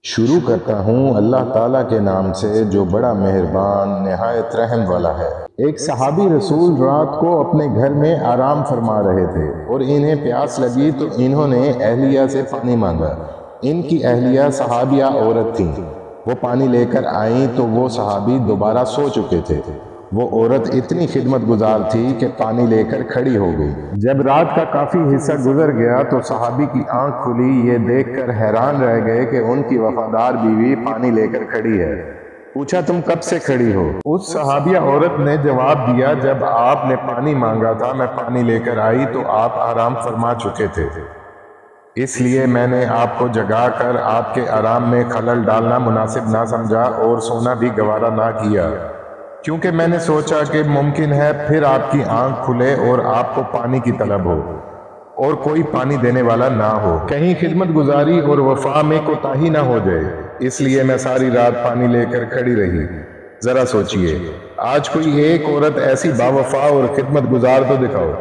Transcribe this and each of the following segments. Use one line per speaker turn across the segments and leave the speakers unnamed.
شروع کرتا ہوں اللہ تعالیٰ کے نام سے جو بڑا مہربان نہایت رحم والا ہے۔ ایک صحابی رسول رات کو اپنے گھر میں آرام فرما رہے تھے اور انہیں پیاس لگی تو انہوں نے اہلیہ سے پانی مانگا۔ ان کی اہلیہ صحابیہ عورت تھیں۔ وہ پانی لے کر آئیں تو وہ صحابی دوبارہ سو چکے تھے۔ وہ عورت اتنی خدمت گزار تھی کہ پانی لے کر کھڑی ہو گئی۔ جب رات کا کافی حصہ گزر گیا تو صحابی کی آنکھ کھلی۔ یہ دیکھ کر حیران رہ گئے کہ ان کی وفادار بیوی پانی لے کر کھڑی ہے۔ پوچھا تم کب سے کھڑی ہو؟ اس صحابیہ عورت نے جواب دیا جب آپ نے پانی مانگا تھا میں پانی لے کر آئی تو آپ آرام فرما چکے تھے، اس لیے میں نے آپ کو جگا کر آپ کے آرام میں خلل ڈالنا مناسب نہ سمجھا اور سونا بھی گوارا نہ کیا، کیونکہ میں نے سوچا کہ ممکن ہے پھر آپ کی آنکھ کھلے اور آپ کو پانی کی طلب ہو اور کوئی پانی دینے والا نہ ہو، کہیں خدمت گزاری اور وفا میں کوتاہی نہ ہو جائے، اس لیے میں ساری رات پانی لے کر کھڑی رہی۔ ذرا سوچئے، آج کوئی ایک عورت ایسی باوفا اور خدمت گزار تو دکھاؤ۔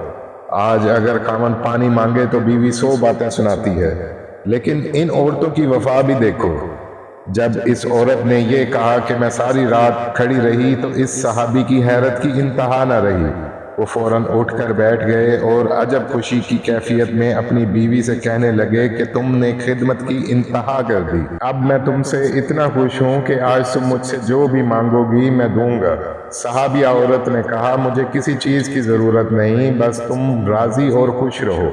آج اگر خاوند پانی مانگے تو بیوی 100 باتیں سناتی ہے، لیکن ان عورتوں کی وفا بھی دیکھو۔ جب اس عورت نے یہ کہا کہ میں ساری رات کھڑی رہی تو اس صحابی کی حیرت کی انتہا نہ رہی۔ وہ فوراً اٹھ کر بیٹھ گئے اور عجب خوشی کی کیفیت میں اپنی بیوی سے کہنے لگے کہ تم نے خدمت کی انتہا کر دی۔ اب میں تم سے اتنا خوش ہوں کہ آج تم مجھ سے جو بھی مانگو گی میں دوں گا۔ صحابیہ عورت نے کہا مجھے کسی چیز کی ضرورت نہیں، بس تم راضی اور خوش رہو۔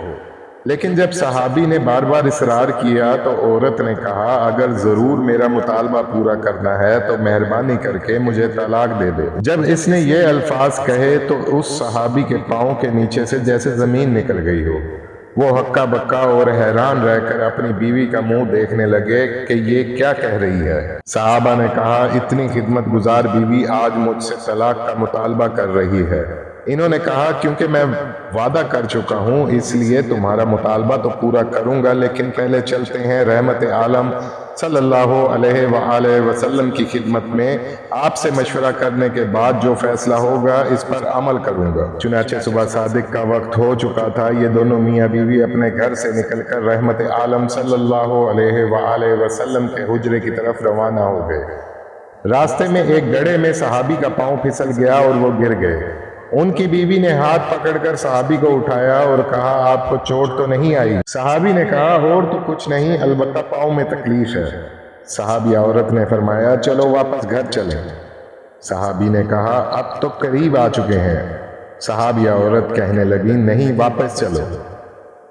لیکن جب صحابی نے بار بار اصرار کیا تو عورت نے کہا اگر ضرور میرا مطالبہ پورا کرنا ہے تو مہربانی کر کے مجھے طلاق دے دو۔ جب اس نے یہ الفاظ کہے تو اس صحابی کے پاؤں کے نیچے سے جیسے زمین نکل گئی ہو۔ وہ ہکا بکا اور حیران رہ کر اپنی بیوی کا منہ دیکھنے لگے کہ یہ کیا کہہ رہی ہے۔ صحابہ نے کہا اتنی خدمت گزار بیوی آج مجھ سے طلاق کا مطالبہ کر رہی ہے۔ انہوں نے کہا کیونکہ میں وعدہ کر چکا ہوں اس لیے تمہارا مطالبہ تو پورا کروں گا، لیکن پہلے چلتے ہیں رحمت عالم صلی اللہ علیہ وآلہ وسلم کی خدمت میں، آپ سے مشورہ کرنے کے بعد جو فیصلہ ہوگا اس پر عمل کروں گا۔ چنانچہ صبح صادق کا وقت ہو چکا تھا۔ یہ دونوں میاں بیوی اپنے گھر سے نکل کر رحمت عالم صلی اللہ علیہ وآلہ وسلم کے حجرے کی طرف روانہ ہو گئے۔ راستے میں ایک گڑھے میں صحابی کا پاؤں پھسل گیا اور وہ گر گئے۔ ان کی بیوی نے ہاتھ پکڑ کر صحابی کو اٹھایا اور کہا آپ کو چوٹ تو نہیں آئی؟ صحابی نے کہا اور تو کچھ نہیں، البتہ پاؤں میں تکلیف ہے۔ صحابی عورت نے فرمایا چلو واپس گھر چلیں۔ صحابی نے کہا اب تو قریب آ چکے ہیں۔ صحابی عورت کہنے لگی نہیں واپس چلو۔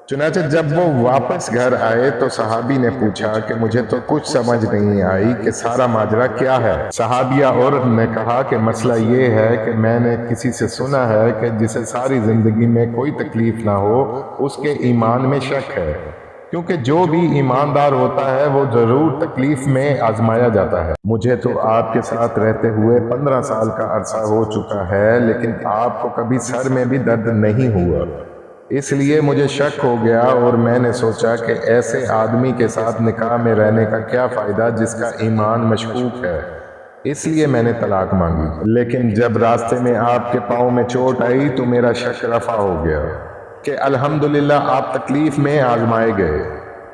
چنانچہ جب وہ واپس گھر آئے تو صحابی نے پوچھا کہ مجھے تو کچھ سمجھ نہیں آئی کہ سارا ماجرا کیا ہے؟ صحابیہ عورت نے کہا کہ مسئلہ یہ ہے کہ میں نے کسی سے سنا ہے کہ جسے ساری زندگی میں کوئی تکلیف نہ ہو اس کے ایمان میں شک ہے، کیونکہ جو بھی ایماندار ہوتا ہے وہ ضرور تکلیف میں آزمایا جاتا ہے۔ مجھے تو آپ کے ساتھ رہتے ہوئے 15 سال کا عرصہ ہو چکا ہے، لیکن آپ کو کبھی سر میں بھی درد نہیں ہوا، اس لیے مجھے شک ہو گیا اور میں نے سوچا کہ ایسے آدمی کے ساتھ نکاح میں رہنے کا کیا فائدہ جس کا ایمان مشکوک ہے، اس لیے میں نے طلاق مانگی۔ لیکن جب راستے میں آپ کے پاؤں میں چوٹ آئی تو میرا شک رفع ہو گیا کہ الحمدللہ آپ تکلیف میں آزمائے گئے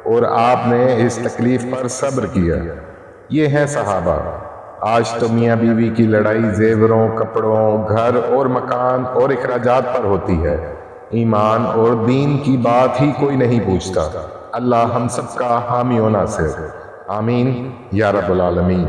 اور آپ نے اس تکلیف پر صبر کیا۔ یہ ہیں صحابہ۔ آج تو میاں بیوی کی لڑائی زیوروں، کپڑوں، گھر اور مکان اور اخراجات پر ہوتی ہے، ایمان اور دین کی بات ہی کوئی نہیں پوچھتا۔ اللہ ہم سب کا حامی و ناصر، آمین یا رب العالمین۔